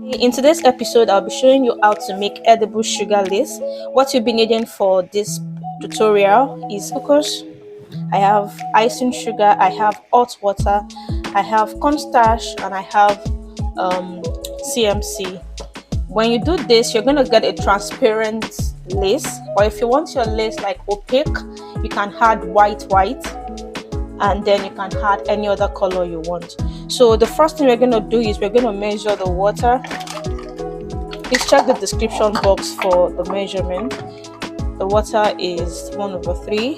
In today's episode, I'll be showing you how to make edible sugar lace. What you'll be needing for this tutorial is glucose. I have icing sugar, I have hot water, I have cornstarch, and I have CMC. When you do this, you're going to get a transparent lace, or if you want your lace like opaque, you can add white, and then you can add any other color you want. So the first thing we're going to do is we're going to measure the water. Please check the description box for the measurement. The water is 1/3.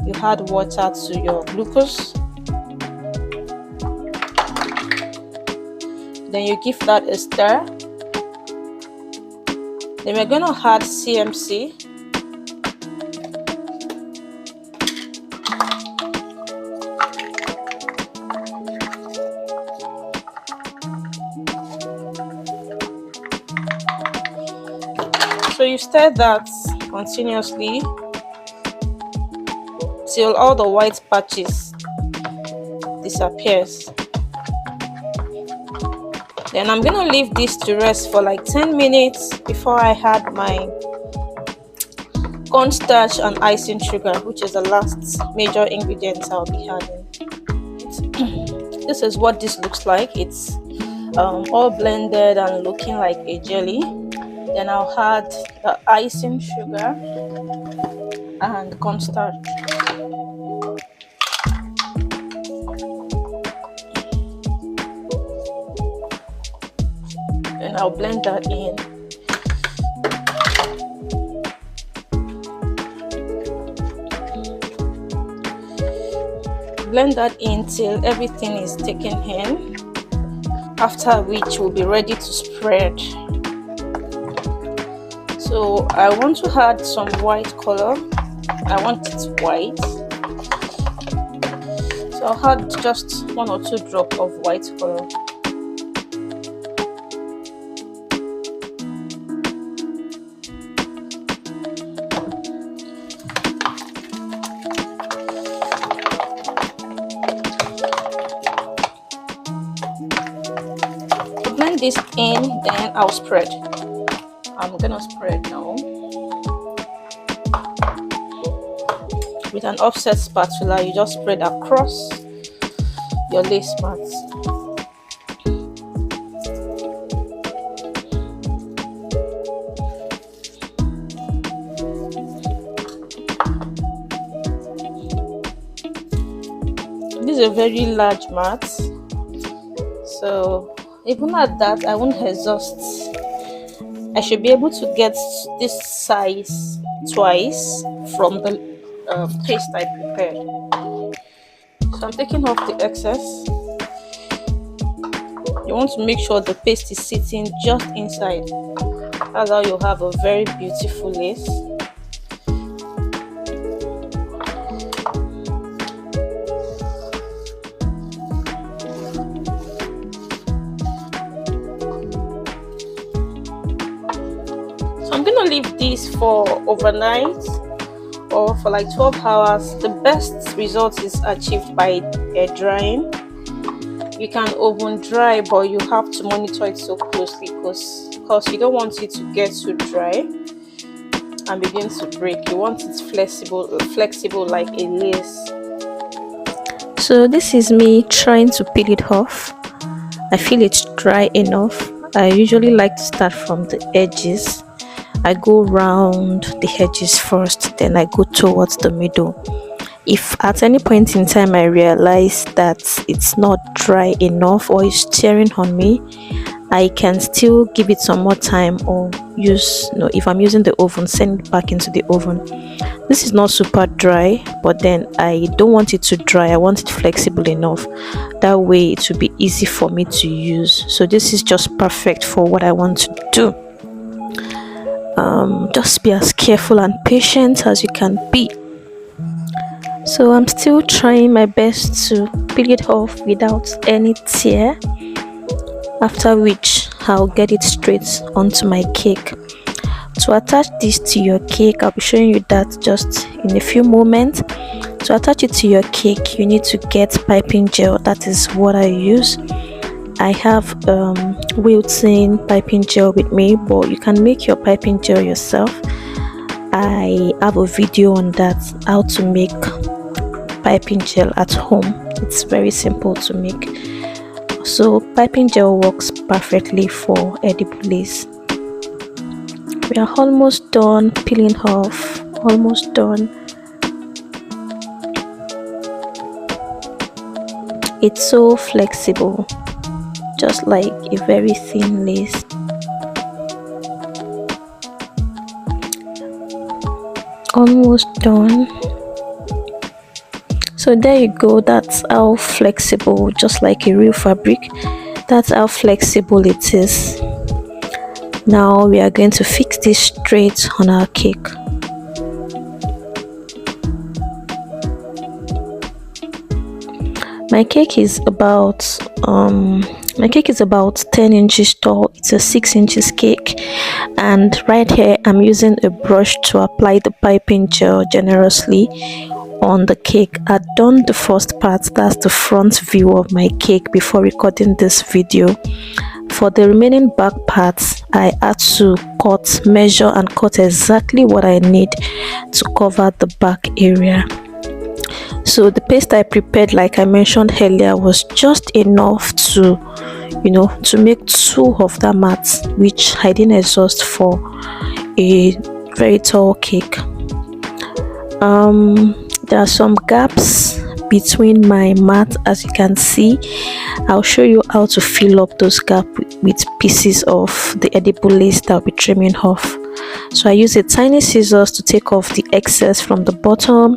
You add water to your glucose. Then you give that a stir. Then we're going to add CMC. So you stir that continuously till all the white patches disappears. Then I'm gonna leave this to rest for like 10 minutes before I add my cornstarch and icing sugar, which is the last major ingredient I'll be adding. This is what this looks like. It's all blended and looking like a jelly. Then I'll add the icing sugar and cornstarch. And I'll blend that in. Blend that in till everything is taken in, after which we'll be ready to spread. So I want to add some white color. I want it white. So I'll add just 1 or 2 drops of white color. To blend this in, then I'll spread. I'm gonna spread now with an offset spatula. You just spread across your lace mat. This is a very large mat, so even at that I won't exhaust. I should be able to get this size twice from the paste I prepared. So I'm taking off the excess. You want to make sure the paste is sitting just inside. That's how you'll have a very beautiful lace. I'm gonna leave this for overnight or for like 12 hours. The best result is achieved by air drying. You can oven dry, but you have to monitor it so closely because you don't want it to get too dry and begin to break. You want it flexible like a lace. So this is me trying to peel it off. I feel it's dry enough. I usually like to start from the edges. I go round the edges first, then I go towards the middle. If at any point in time I realize that it's not dry enough or it's tearing on me, I can still give it some more time, or if I'm using the oven, send it back into the oven. This is not super dry, but then I don't want it to dry. I want it flexible enough. That way it will be easy for me to use. So this is just perfect for what I want to do. Just be as careful and patient as you can be. So I'm still trying my best to peel it off without any tear, after which I'll get it straight onto my cake. To attach this to your cake, I'll be showing you that just in a few moments. To attach it to your cake, you need to get piping gel. That is what I use. I have wilting piping gel with me, but you can make your piping gel yourself. I have a video on that, how to make piping gel at home. It's very simple to make. So piping gel works perfectly for edible lace. We are almost done peeling off, almost done. It's so flexible, just like a very thin lace. Almost done. So there you go, that's how flexible, just like a real fabric, that's how flexible it is. Now we are going to fix this straight on our cake. My cake is about 10 inches tall. It's a 6 inches cake, and right here I'm using a brush to apply the piping gel generously on the cake. I'd done the first part, that's the front view of my cake, before recording this video. For the remaining back parts, I had to measure and cut exactly what I need to cover the back area. So the paste I prepared, like I mentioned earlier, was just enough to make 2 of that mat, which I didn't exhaust for a very tall cake. There are some gaps between my mat, as you can see. I'll show you how to fill up those gaps with pieces of the edible lace that I'll be trimming off. So I use a tiny scissors to take off the excess from the bottom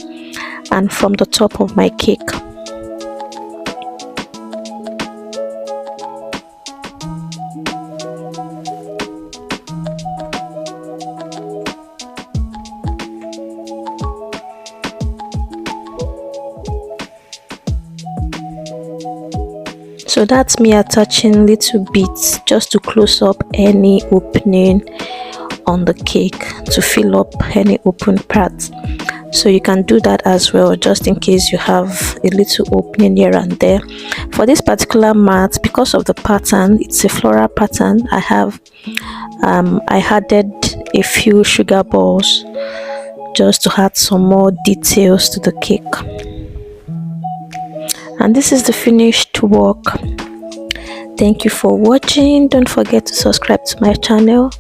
and from the top of my cake. So that's me attaching little bits just to close up any opening on the cake, to fill up any open parts. So you can do that as well, just in case you have a little opening here and there. For this particular mat, because of the pattern, it's a floral pattern, I added a few sugar balls just to add some more details to the cake. And this is the finished work. Thank you for watching. Don't forget to subscribe to my channel.